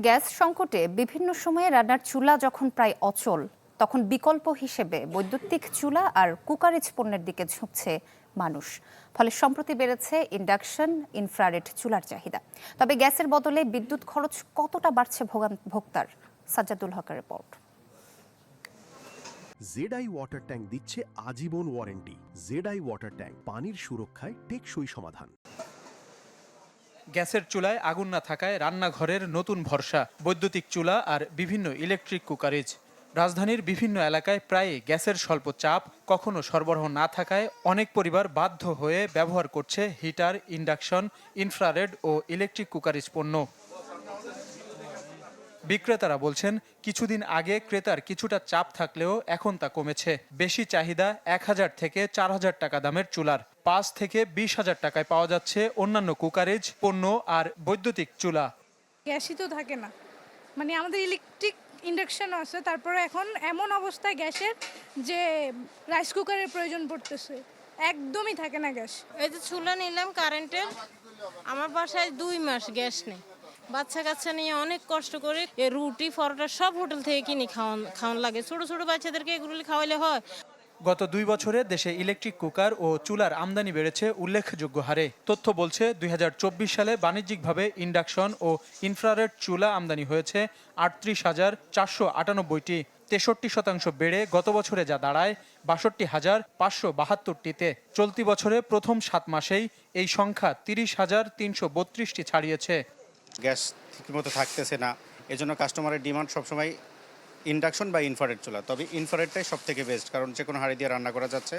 Gas সংকটে বিভিন্ন সময়ে রান্নার চুলা যখন প্রায় অচল, তখন বিকল্প হিসেবে বৈদ্যুতিক চুলা আর কুকারেজ পণ্যের দিকে ঝুঁকছে মানুষ। ফলে সম্প্রতি বেড়েছে ইন্ডাকশন, ইনফ্রারেড চুলার চাহিদা। তবে গ্যাসের বদলে বিদ্যুৎ খরচ কতটা বাড়ছে ভোক্তার? সাজ্জাদুল হকের রিপোর্ট। জেডআই ওয়াটার ট্যাঙ্ক দিচ্ছে আজীবন ওয়ারেন্টি। জেডআই ওয়াটার ট্যাঙ্ক, পানির সুরক্ষায় টেকসই সমাধান। গ্যাসের চুলায় আগুন না থাকায় রান্নাঘরের নতুন ভরসা বৈদ্যুতিক চুলা আর বিভিন্ন ইলেকট্রিক কুকারেজ। রাজধানীর বিভিন্ন এলাকায় প্রায়ই গ্যাসের স্বল্প চাপ, কখনো সরবরাহ না থাকায় অনেক পরিবার বাধ্য হয়ে ব্যবহার করছে হিটার, ইন্ডাকশন, ইনফ্রারেড ও ইলেকট্রিক কুকারেজ পণ্য। বিক্রেতারা বলছেন, কিছুদিন আগে ক্রেতার কিছুটা চাপ থাকলেও এখন তা কমেছে। বেশি চাহিদা ১,০০০ থেকে ৪,০০০ টাকা দামের চুলার। ৫ থেকে ২০,০০০ টাকায় পাওয়া যাচ্ছে অন্যান্য কুকারেজ পণ্য আর বৈদ্যুতিক চুলা। গ্যাসই তো থাকে না, মানে আমাদের ইলেকট্রিক ইন্ডাকশন আছে, তারপরে এখন এমন অবস্থায় গ্যাসের যে রাইস কুকারের প্রয়োজন পড়তেছে, একদমই থাকে না গ্যাস। এই যে চুলা নিলাম কারেন্টের, আমার বাসায় ২ মাস গ্যাস নেই। বাচ্চা কাচ্চা নিয়ে অনেক কষ্ট করে রুটি পরোটা সব হোটেল থেকে কিনে খাওয়ান লাগে। ছোট ছোট বাচ্চাদেরকে এগুলো খাওয়াইলে হয়? গত ২ বছরে দেশে ইলেকট্রিক কুকার ও চুলার আমদানি বেড়েছে উল্লেখযোগ্য হারে। তথ্য বলছে ২০২৪ সালে বাণিজ্যিকভাবে ইন্ডাকশন ও ইনফ্রারেড চুলা আমদানি হয়েছে ৩৮,৪৯৮টি, ৬৩% বেড়ে গত বছরে যা দাঁড়ায় ৬২,৫৭২টিতে। চলতি বছরে প্রথম ৭ মাসেই এই সংখ্যা ৩০,৩৩২টি ছাড়িয়েছে। গ্যাস ঠিকমতো থাকতেছে না, এজন্য কাস্টমারের ডিমান্ড সবসময় ইন্ডাকশন বা ইনফ্রারেড চুলা। তবে ইনফ্রারেডটাই সব থেকে বেস্ট, কারণ যে কোনো হাঁড়ি দিয়ে রান্না করা যাচ্ছে,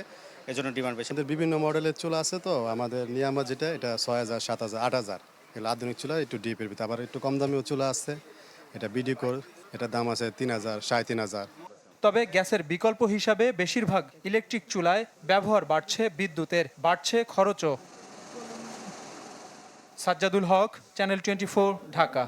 এজন্য ডিমান্ড বেশি। আমাদের বিভিন্ন মডেলের চুলা আছে, তো আমাদের নিয়ামা যেটা এটা ৬,০০০, ৭,০০০, ৮,০০০ এগুলো আধুনিক চুলা। একটু ডিপের ভিতরে আবার একটু কম দামিও চুলা আছে, এটা বিডি কোর, এটার দাম আছে ৩,০০০, ৩,৫০০। তবে গ্যাসের বিকল্প হিসাবে বেশিরভাগ ইলেকট্রিক চুলায় ব্যবহার বাড়ছে বিদ্যুতের, বাড়ছে খরচও। সাজ্জাদুল হক, চ্যানেল 24, ঢাকা।